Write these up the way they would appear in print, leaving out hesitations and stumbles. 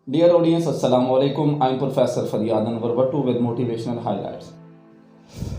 Dear audience, Assalamu alaikum. I'm Professor Faryad Anwar Wattu with Motivational Highlights.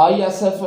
ISF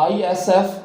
ISF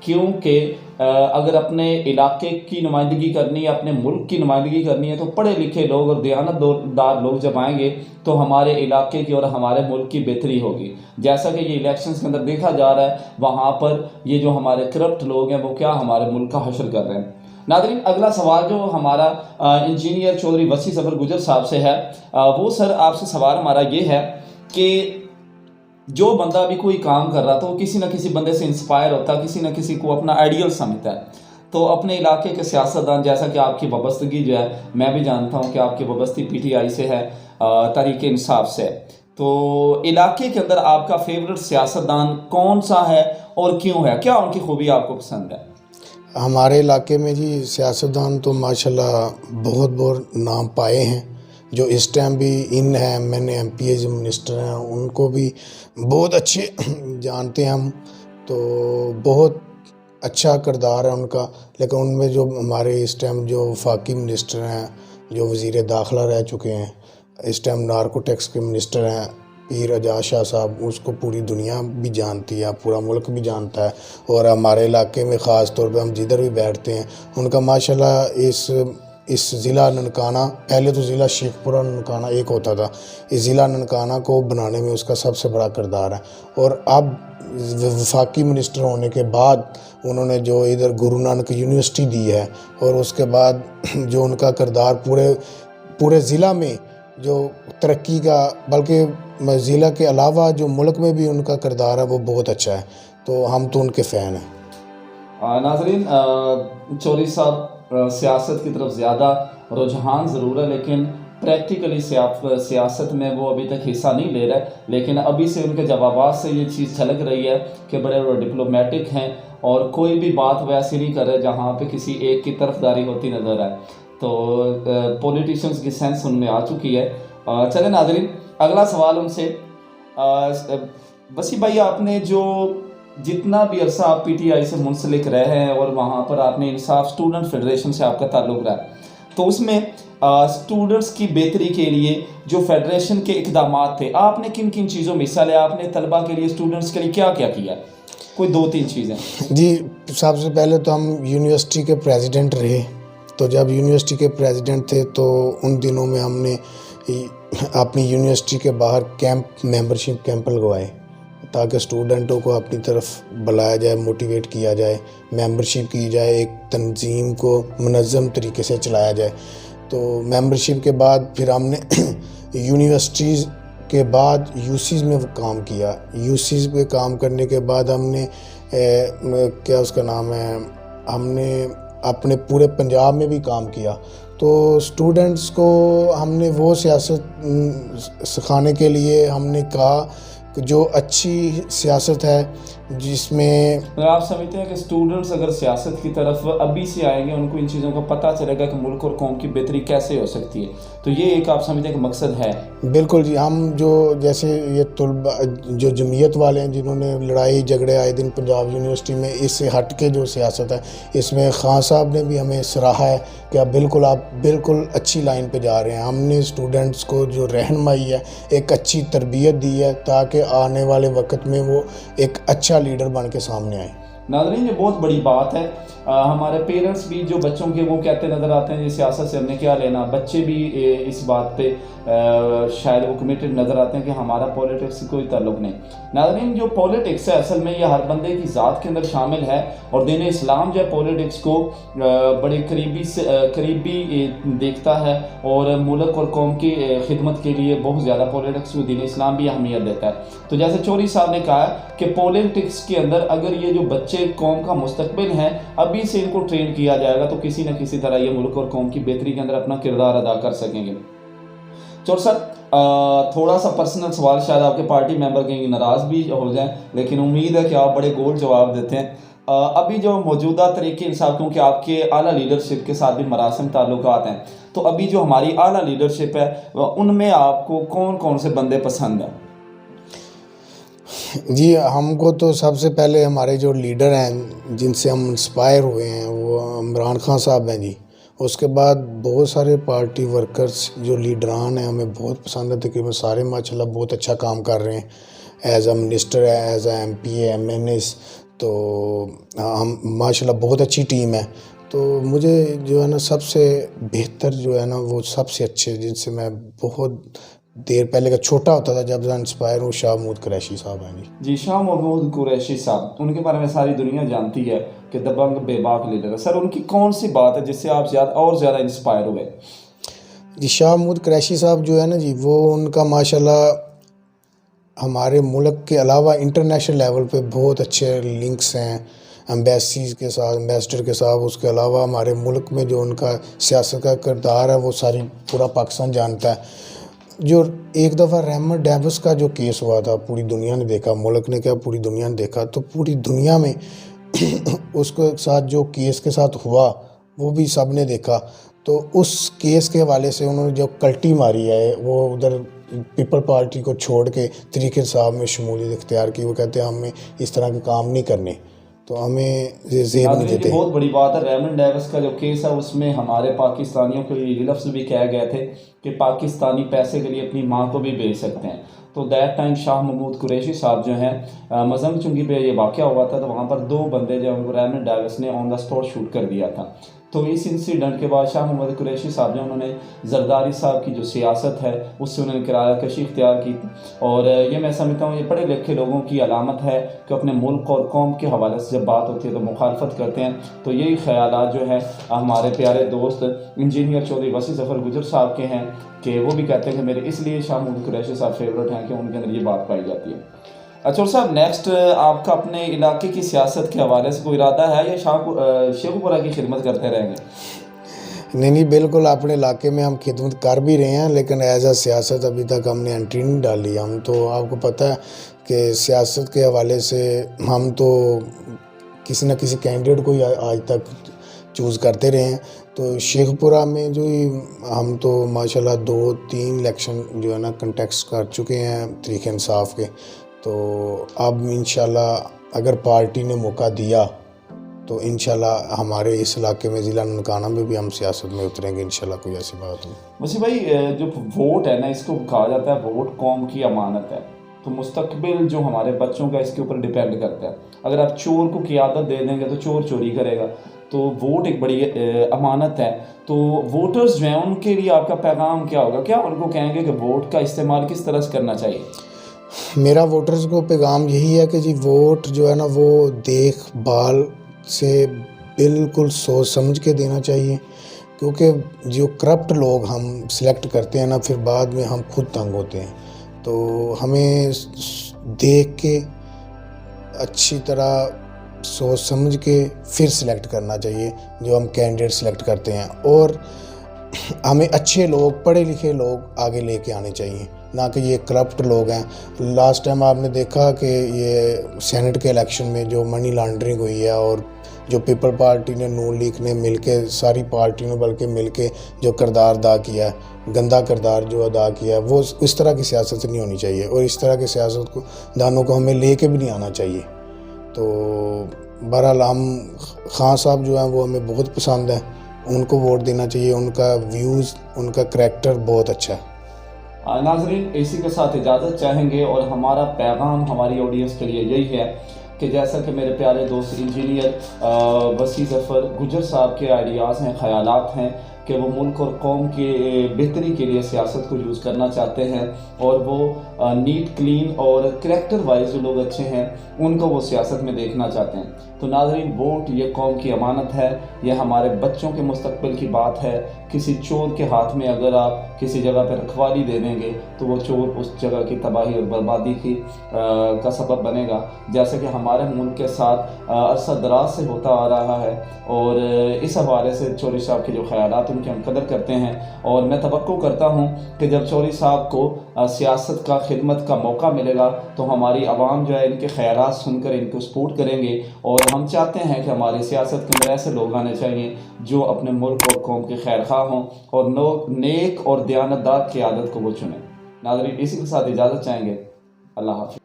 کیونکہ اگر اپنے علاقے کی نمائندگی کرنی ہے، اپنے ملک کی نمائندگی کرنی ہے، تو پڑھے لکھے لوگ اور دیانت دار لوگ جب آئیں گے تو ہمارے علاقے کی اور ہمارے ملک کی بہتری ہوگی. جیسا کہ یہ الیکشنز کے اندر دیکھا جا رہا ہے، وہاں پر یہ جو ہمارے کرپٹ لوگ ہیں وہ کیا ہمارے ملک کا حشر کر رہے ہیں. ناظرین، اگلا سوال جو ہمارا انجینئر چودھری وسیع ظفر گجر صاحب سے ہے، وہ سر آپ سے سوال ہمارا یہ ہے کہ جو بندہ بھی کوئی کام کر رہا تو وہ کسی نہ کسی بندے سے انسپائر ہوتا ہے، کسی نہ کسی کو اپنا آئیڈیل سمجھتا ہے. تو اپنے علاقے کے سیاستدان، جیسا کہ آپ کی وابستگی جو ہے میں بھی جانتا ہوں کہ آپ کی وابستگی پی ٹی آئی سے ہے، تحریک انصاف سے، تو علاقے کے اندر آپ کا فیورٹ سیاستدان کون سا ہے اور کیوں ہے؟ کیا ان کی خوبی آپ کو پسند ہے؟ ہمارے علاقے میں جی سیاستدان تو ماشاءاللہ بہت بہت نام پائے ہیں، جو اس ٹائم بھی ان ہیں، میں نے ایم پی اے جو منسٹر ہیں ان کو بھی بہت اچھے جانتے ہیں ہم، تو بہت اچھا کردار ہے ان کا. لیکن ان میں جو ہمارے اس ٹائم جو وفاقی منسٹر ہیں، جو وزیر داخلہ رہ چکے ہیں، اس ٹائم نارکوٹکس کے منسٹر ہیں پیر اعجاز شاہ صاحب، اس کو پوری دنیا بھی جانتی ہے، پورا ملک بھی جانتا ہے. اور ہمارے علاقے میں خاص طور پہ ہم جدھر بھی بیٹھتے ہیں ان کا ماشاءاللہ اس ضلع ننکانہ، پہلے تو ضلع شیخ پورہ ننکانہ ایک ہوتا تھا، اس ضلع ننکانہ کو بنانے میں اس کا سب سے بڑا کردار ہے. اور اب وفاقی منسٹر ہونے کے بعد انہوں نے جو ادھر گرو نانک یونیورسٹی دی ہے، اور اس کے بعد جو ان کا کردار پورے ضلع میں جو ترقی کا، بلکہ ضلع کے علاوہ جو ملک میں بھی ان کا کردار ہے وہ بہت اچھا ہے، تو ہم تو ان کے فین ہیں. ناظرین، چودھری صاحب سیاست کی طرف زیادہ رجحان ضرور ہے، لیکن پریکٹیکلی سیاست میں وہ ابھی تک حصہ نہیں لے رہے. لیکن ابھی سے ان کے جوابات سے یہ چیز جھلک رہی ہے کہ بڑے ڈپلومیٹک ہیں اور کوئی بھی بات ویسی نہیں کر رہے جہاں پہ کسی ایک کی طرفداری ہوتی نظر آئے. تو پولیٹیشنز کی سینس ان میں آ چکی ہے. چلیں ناظرین، اگلا سوال ان سے. وسیع بھائی، آپ نے جو جتنا بھی عرصہ آپ پی ٹی آئی سے منسلک رہے ہیں اور وہاں پر آپ نے انصاف اسٹوڈنٹ فیڈریشن سے آپ کا تعلق رہا، تو اس میں اسٹوڈنٹس کی بہتری کے لیے جو فیڈریشن کے اقدامات تھے، آپ نے کن کن چیزوں میں حصہ لیا؟ آپ نے طلبہ کے لیے، اسٹوڈنٹس کے لیے کیا کیا کیا؟ کوئی 2-3 چیزیں. جی، سب سے پہلے تو ہم یونیورسٹی کے پریزیڈنٹ رہے. تو جب یونیورسٹی کے پریزیڈنٹ تھے تو ان دنوں میں ہم نے اپنی یونیورسٹی کے باہر ممبرشپ کیمپ لگوائے تاکہ اسٹوڈنٹوں کو اپنی طرف بلایا جائے، موٹیویٹ کیا جائے، ممبرشپ کی جائے، ایک تنظیم کو منظم طریقے سے چلایا جائے. تو ممبرشپ کے بعد پھر ہم نے یونیورسٹیز کے بعد یوسیز میں کام کیا. یوسیز پہ کام کرنے کے بعد ہم نے کیا اس کا نام ہے، ہم نے اپنے پورے پنجاب میں بھی کام کیا. تو اسٹوڈنٹس کو ہم نے وہ سیاست سکھانے کے لیے ہم نے کہا کہ جو اچھی سیاست ہے جس میں آپ سمجھتے ہیں کہ اسٹوڈنٹس اگر سیاست کی طرف ابھی سے آئیں گے، ان کو ان چیزوں کا پتہ چلے گا کہ ملک اور قوم کی بہتری کیسے ہو سکتی ہے، تو یہ ایک آپ سمجھتے ہیں کہ مقصد ہے؟ بالکل جی. ہم جو جیسے یہ طلبہ جو جمعیت والے ہیں جنہوں نے لڑائی جھگڑے آئے دن پنجاب یونیورسٹی میں، اس سے ہٹ کے جو سیاست ہے اس میں خان صاحب نے بھی ہمیں سراہا ہے کہ آپ بالکل اچھی لائن پہ جا رہے ہیں. ہم نے اسٹوڈنٹس کو جو رہنمائی ہے، ایک اچھی تربیت دی ہے تاکہ آنے والے وقت میں وہ ایک اچھا لیڈر بن کے سامنے آئے. ناظرین، یہ بہت بڑی بات ہے. ہمارے پیرنٹس بھی جو بچوں کے وہ کہتے نظر آتے ہیں یہ سیاست سے ہم نے کیا لینا، بچے بھی اس بات پہ شاید وہ کمیٹڈ نظر آتے ہیں کہ ہمارا پولیٹکس سے کوئی تعلق نہیں. ناظرین، جو پولیٹکس ہے اصل میں یہ ہر بندے کی ذات کے اندر شامل ہے، اور دین اسلام جو ہے پولیٹکس کو بڑے قریبی دیکھتا ہے، اور ملک اور قوم کی خدمت کے لیے بہت زیادہ پولیٹکس کو دین اسلام بھی اہمیت دیتا ہے. تو جیسے چودھری صاحب نے کہا کہ پولیٹکس کے اندر اگر یہ جو بچے قوم کا مستقبل ہیں ابھی سے ان کو ٹرین کیا جائے گا تو کسی نہ کسی طرح یہ ملک اور قوم کی بہتری کے اندر اپنا کردار ادا کر سکیں گے. چور صاحب، تھوڑا سا پرسنل سوال، شاید آپ کے پارٹی ممبر کہیں ناراض بھی ہو جائیں، لیکن امید ہے کہ آپ بڑے گول جواب دیتے ہیں. ابھی جو موجودہ طریقے انصاف، کیونکہ آپ کے اعلیٰ لیڈرشپ کے ساتھ بھی مراسم تعلقات ہیں، تو ابھی جو ہماری اعلیٰ لیڈرشپ ہے ان میں آپ کو کون کون سے بندے پسند ہیں؟ جی، ہم کو تو سب سے پہلے ہمارے جو لیڈر ہیں جن سے ہم انسپائر ہوئے ہیں وہ عمران خان صاحب ہیں جی. اس کے بعد بہت سارے پارٹی ورکرز جو لیڈران ہیں ہمیں بہت پسند ہے، تقریباً سارے ماشاءاللہ بہت اچھا کام کر رہے ہیں، ایز اے منسٹر ہے، as a M P A, M N S. تو ہم ماشاءاللہ بہت اچھی ٹیم ہے. تو مجھے جو ہے نا سب سے بہتر جو ہے نا وہ سب سے اچھے جن سے میں بہت دیر پہلے کا چھوٹا ہوتا تھا جب سے انسپائر ہوں شاہ محمود قریشی صاحب ہیں. جی شاہ محمود قریشی صاحب، ان کے بارے میں ساری دنیا جانتی ہے کہ دبنگ بے باک لیڈر ہے. سر ان کی کون سی بات ہے جس سے آپ زیادہ انسپائر ہوئے؟ جی شاہ محمود قریشی صاحب جو ہے نا جی وہ ان کا ماشاءاللہ ہمارے ملک کے علاوہ انٹرنیشنل لیول پہ بہت اچھے لنکس ہیں ایمبیسیز کے ساتھ، ایمبیسڈر کے ساتھ. اس کے علاوہ ہمارے ملک میں جو ان کا سیاست کا کردار ہے وہ ساری پورا پاکستان جانتا ہے. جو ایک دفعہ رحمت ڈیوس کا جو کیس ہوا تھا پوری دنیا نے دیکھا، ملک نے کیا پوری دنیا نے دیکھا، تو پوری دنیا میں اس کے ساتھ جو کیس کے ساتھ ہوا وہ بھی سب نے دیکھا. تو اس کیس کے حوالے سے انہوں نے جو کلٹی ماری ہے وہ ادھر پیپل پارٹی کو چھوڑ کے طریق انصاف میں شمولیت اختیار کی. وہ کہتے ہیں ہمیں اس طرح کے کام نہیں کرنے، تو ہمیں زیب نہیں دیتے. بہت بڑی بات ہے. ریمن ڈیوس کا جو کیس ہے اس میں ہمارے پاکستانیوں کو یہ لفظ بھی کہے گئے تھے کہ پاکستانی پیسے کے لیے اپنی ماں کو بھی بیچ سکتے ہیں. تو دیٹ ٹائم شاہ محمود قریشی صاحب جو ہیں مزنگ چنگی پہ یہ واقعہ ہوا تھا، تو وہاں پر 2 بندے جو ریمن ڈیوس نے آن دا اسپاٹ شوٹ کر دیا تھا. تو اس انسیڈنٹ کے بعد شاہ محمود قریشی صاحب جو انہوں نے زرداری صاحب کی جو سیاست ہے اس سے انہوں نے کرایہ کشی اختیار کی. اور یہ میں سمجھتا ہوں یہ پڑھے لکھے لوگوں کی علامت ہے کہ اپنے ملک اور قوم کے حوالے سے جب بات ہوتی ہے تو مخالفت کرتے ہیں. تو یہی خیالات جو ہیں ہمارے پیارے دوست انجینئر چودھری وسیع ظفر گجر صاحب کے ہیں کہ وہ بھی کہتے ہیں کہ میرے اس لیے شاہ محمود قریشی صاحب فیوریٹ ہیں کہ ان کے اندر یہ بات پائی جاتی ہے. اچھا صاحب، نیکسٹ آپ کا اپنے علاقے کی سیاست کے حوالے سے کوئی ارادہ ہے یا شیخ پورہ کی خدمت کرتے رہیں گے؟ نہیں بالکل، اپنے علاقے میں ہم خدمت کر بھی رہے ہیں لیکن ایز اے سیاست ابھی تک ہم نے انٹری نہیں ڈالی. ہم تو آپ کو پتہ ہے کہ سیاست کے حوالے سے ہم تو کسی نہ کسی کینڈیڈیٹ کو آج تک چوز کرتے رہے ہیں. تو شیخ پورہ میں جو ہم تو ماشاءاللہ 2-3 الیکشن جو ہے نا کنٹیکسٹ کر چکے ہیں طریق انصاف کے. تو اب انشاءاللہ اگر پارٹی نے موقع دیا تو انشاءاللہ ہمارے اس علاقے میں ضلع ننکانہ میں بھی ہم سیاست میں اتریں گے انشاءاللہ. کوئی ایسی بات نہیں. وسیع بھائی، جو ووٹ ہے نا اس کو کہا جاتا ہے ووٹ قوم کی امانت ہے. تو مستقبل جو ہمارے بچوں کا اس کے اوپر ڈیپینڈ کرتا ہے. اگر آپ چور کو قیادت دے دیں گے تو چور چوری کرے گا. تو ووٹ ایک بڑی امانت ہے. تو ووٹرز جو ہیں ان کے لیے آپ کا پیغام کیا ہوگا؟ کیا ان کو کہیں گے کہ ووٹ کا استعمال کس طرح سے کرنا چاہیے؟ میرا ووٹرز کو پیغام یہی ہے کہ جی ووٹ جو ہے نا وہ دیکھ بھال سے بالکل سوچ سمجھ کے دینا چاہیے. کیونکہ جو کرپٹ لوگ ہم سلیکٹ کرتے ہیں نا پھر بعد میں ہم خود تنگ ہوتے ہیں. تو ہمیں دیکھ کے اچھی طرح سوچ سمجھ کے پھر سلیکٹ کرنا چاہیے جو ہم کینڈیڈیٹ سلیکٹ کرتے ہیں. اور ہمیں اچھے لوگ پڑھے لکھے لوگ آگے لے کے آنے چاہیے، نہ کہ یہ کرپٹ لوگ ہیں. لاسٹ ٹائم آپ نے دیکھا کہ یہ سینٹ کے الیکشن میں جو منی لانڈرنگ ہوئی ہے اور جو پیپل پارٹی نے نون لیگ نے مل کے ساری پارٹیوں نے بلکہ مل کے جو کردار ادا کیا ہے، گندا کردار جو ادا کیا ہے، وہ اس طرح کی سیاست نہیں ہونی چاہیے. اور اس طرح کی سیاست کو دانوں کو ہمیں لے کے بھی نہیں آنا چاہیے. تو بہرحال ہم خان صاحب جو ہیں وہ ہمیں بہت پسند ہیں، ان کو ووٹ دینا چاہیے. ان کا ویوز، ان کا کریکٹر بہت اچھا ہے. ناظرین، اسی کے ساتھ اجازت چاہیں گے اور ہمارا پیغام ہماری آڈینس کے لیے یہی ہے کہ جیسا کہ میرے پیارے دوست انجینئر وسیع ظفر گجر صاحب کے آئیڈیاز ہیں، خیالات ہیں کہ وہ ملک اور قوم کی بہتری کے لیے سیاست کو یوز کرنا چاہتے ہیں اور وہ نیٹ کلین اور کریکٹر وائز جو لوگ اچھے ہیں ان کو وہ سیاست میں دیکھنا چاہتے ہیں. تو ناظرین، ووٹ یہ قوم کی امانت ہے، یہ ہمارے بچوں کے مستقبل کی بات ہے. کسی چور کے ہاتھ میں اگر آپ کسی جگہ پہ رکھوالی دے دیں گے تو وہ چور اس جگہ کی تباہی اور بربادی کا سبب بنے گا، جیسے کہ ہمارے ملک کے ساتھ عرصہ دراز سے ہوتا آ رہا ہے. اور اس حوالے سے چودھری صاحب کے جو خیالات ان کی ہم قدر کرتے ہیں اور میں توقع کرتا ہوں کہ جب چودھری صاحب کو سیاست کا خدمت کا موقع ملے گا تو ہماری عوام جو ہے ان کے خیالات سن کر ان کو سپورٹ کریں گے. اور ہم چاہتے ہیں کہ ہماری سیاست کے اندر ایسے لوگ آنے چاہیے جو اپنے ملک اور قوم کے خیر خواہ ہوں اور نیک اور دیانتدار قیادت کو وہ چنیں. ناظرین، اسی کے ساتھ اجازت چاہیں گے. اللہ حافظ.